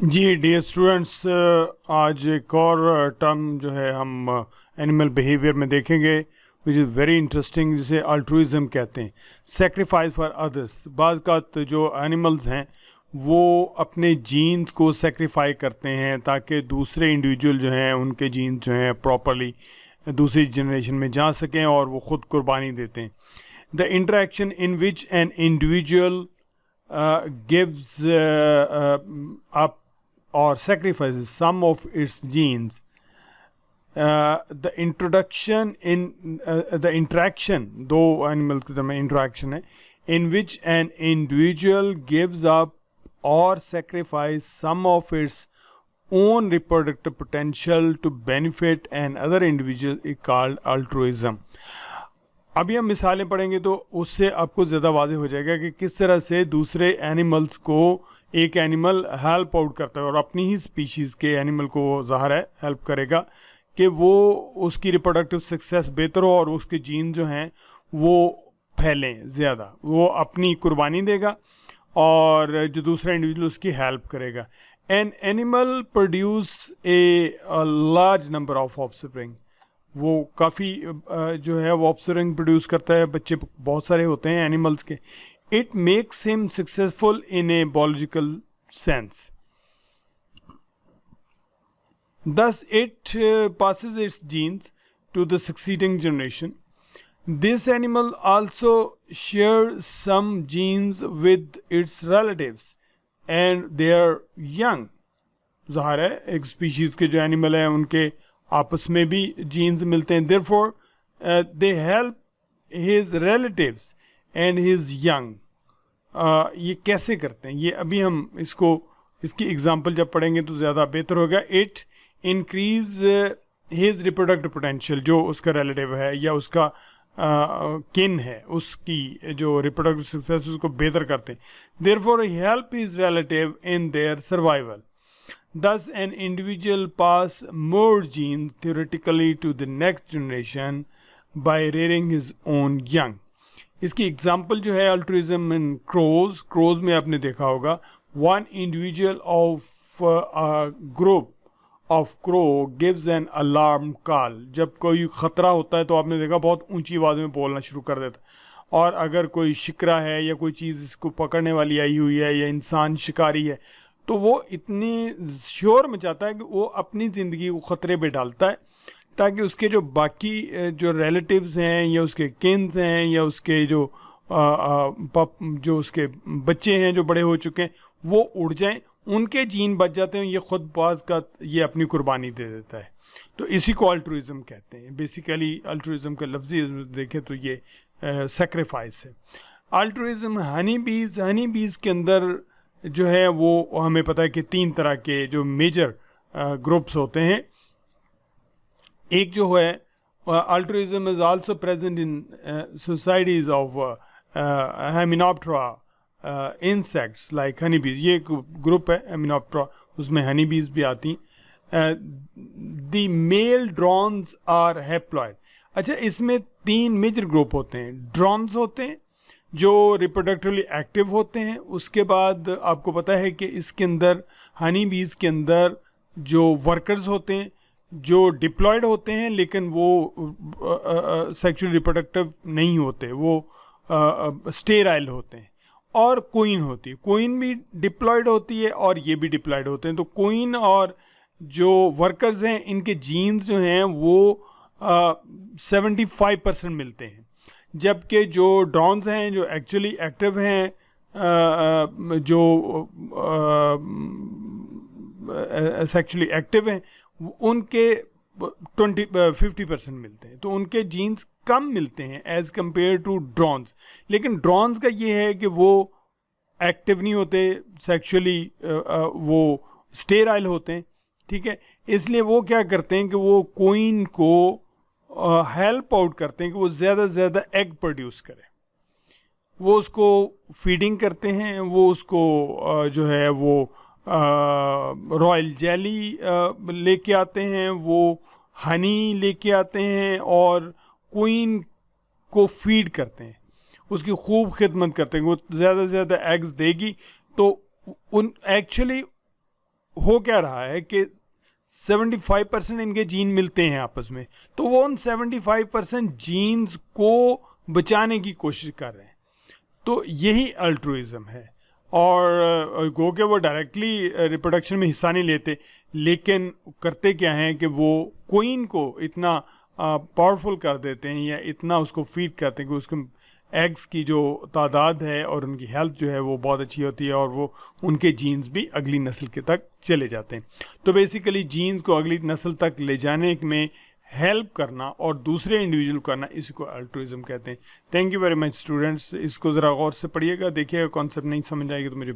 जी dear students, आज एक और टर्म जो है हम एनिमल बिहेवियर में देखेंगे विच इज़ वेरी इंटरेस्टिंग, जिसे अल्ट्रुइज्म कहते हैं। Sacrifice for others. बाज़ का जो एनिमल्स हैं वो अपने जीन्स को सेक्रीफाई करते हैं ताकि दूसरे इंडिविजुअल जो हैं उनके जीन्स जो हैं प्रॉपरली दूसरी जनरेशन में जा सकें और वो ख़ुद कुर्बानी देते हैं। The interaction in which an individual gives up or sacrifices some of its genes. The introduction in the interaction, दो animals के में interaction है, in which an individual gives up or sacrifice some of its own reproductive potential to benefit another individual is called altruism. अभी हम मिसालें पढ़ेंगे तो उससे आपको ज़्यादा वाज़ेह हो जाएगा कि किस तरह से दूसरे एनिमल्स को एक एनिमल हेल्प आउट करता है और अपनी ही स्पीशीज़ के एनिमल को ज़ाहिर है हेल्प करेगा कि वो उसकी रिप्रोडक्टिव सक्सेस बेहतर हो और उसके जीन जो हैं वो फैलें ज़्यादा। वो अपनी कुर्बानी देगा और जो दूसरा इंडिविजुअल उसकी हेल्प करेगा। An animal produce a large number of offspring. वो काफ़ी जो है वो ऑफस्प्रिंग प्रोड्यूस करता है, बच्चे बहुत सारे होते हैं एनिमल्स के। It makes him successful in a biological sense, thus it passes its genes to the succeeding generation. This animal also shares some genes with its relatives and their young. ज़ाहिर है एक स्पीशीज़ के जो animal हैं उनके आपस में भी जीन्स मिलते हैं। Therefore they help his relatives and his young. ये कैसे करते हैं ये अभी हम इसकी एग्जांपल जब पढ़ेंगे तो ज़्यादा बेहतर होगा। It increase his reproductive potential, जो उसका रिलेटिव है या उसका किन है, उसकी जो रिप्रोडक्टिव सक्सेस उसको बेहतर करते हैं। Therefore he help his relative in their survival. Thus an individual pass more genes theoretically to the next generation by rearing his own young. इसकी एग्जाम्पल जो है अल्ट्रुइज्म इन क्रोज में आपने देखा होगा। One individual of group of crow gives an alarm call. जब कोई ख़तरा होता है तो आपने देखा बहुत ऊंची आवाज़ में बोलना शुरू कर देता। और अगर कोई शिकरा है या कोई चीज़ इसको पकड़ने वाली आई हुई है या इंसान शिकारी है तो वो इतनी शोर मचाता है कि वो अपनी ज़िंदगी को ख़तरे पे डालता है ताकि उसके जो बाकी जो रिलेटिव्स हैं या उसके किन्स हैं या उसके जो जो उसके बच्चे हैं जो बड़े हो चुके हैं वो उड़ जाएं, उनके जीन बच जाते हैं, ये ख़ुद बाज़ का ये अपनी कुर्बानी दे देता है। तो इसी को अल्ट्रुइज्म कहते हैं। बेसिकली अल्ट्रुइज्म का लफ्ज़ी देखें तो ये सेक्रीफाइस है। अल्ट्रुइज्म हनी बीज़ के अंदर जो है वो हमें पता है कि 3 तरह के जो मेजर ग्रुप्स होते हैं। एक जो है altruism is also present in societies of Hymenoptera insects like honey bees. ये एक ग्रुप है हेमिनोप्टेरा, उसमें हनी बीज भी आती। The male drones are haploid. अच्छा, इसमें 3 मेजर ग्रुप होते हैं। ड्रोन्स होते हैं जो रिप्रोडक्टिवली एक्टिव होते हैं। उसके बाद आपको पता है कि इसके अंदर हनी बीज के अंदर जो वर्कर्स होते हैं जो डिप्लॉयड होते हैं लेकिन वो सेक्सुअल रिप्रोडक्टिव नहीं होते, वो स्टेराइल होते हैं। और क्वीन होती है, क्वीन भी डिप्लॉयड होती है और ये भी डिप्लॉयड होते हैं। तो क्वीन और जो वर्कर्स हैं इनके जीन्स जो हैं वो 75% मिलते हैं, जबकि जो ड्रोन्स हैं जो एक्चुअली एक्टिव हैं जो सेक्सुअली एक्टिव हैं उनके 50% मिलते हैं। तो उनके जीन्स कम मिलते हैं एज़ कम्पेयर टू ड्रोन्स। लेकिन ड्रोन्स का ये है कि वो एक्टिव नहीं होते सेक्सुअली, वो स्टेराइल होते हैं, ठीक है। इसलिए वो क्या करते हैं कि वो क्वीन को हेल्प आउट करते हैं कि वो ज़्यादा से ज़्यादा एग प्रोड्यूस करे। वो उसको फीडिंग करते हैं, वो उसको जो है वो रॉयल जेली लेके आते हैं, वो हनी लेके आते हैं और क्वीन को फीड करते हैं, उसकी खूब खिदमत करते हैं। वो ज़्यादा से ज़्यादा एग्स देगी तो उन एक्चुअली हो क्या रहा है कि 75% इनके जीन मिलते हैं आपस में, तो वो उन 75% जीन्स को बचाने की कोशिश कर रहे हैं। तो यही अल्ट्रुइज्म है। और गो के वो डायरेक्टली रिप्रोडक्शन में हिस्सा नहीं लेते, लेकिन करते क्या हैं कि वो क्वीन को इतना पावरफुल कर देते हैं या इतना उसको फीड करते हैं कि उसके एग्स की जो तादाद है और उनकी हेल्थ जो है वो बहुत अच्छी होती है और वो उनके जीन्स भी अगली नस्ल के तक चले जाते हैं। तो बेसिकली जीन्स को अगली नस्ल तक ले जाने में हेल्प करना और दूसरे इंडिविजुअल करना, इसी को अल्ट्रुइज्म कहते हैं। Thank you very much students, इसको ज़रा गौर से पढ़िएगा, देखिएगा, कॉन्सेप्ट नहीं समझ आएगी तो मुझे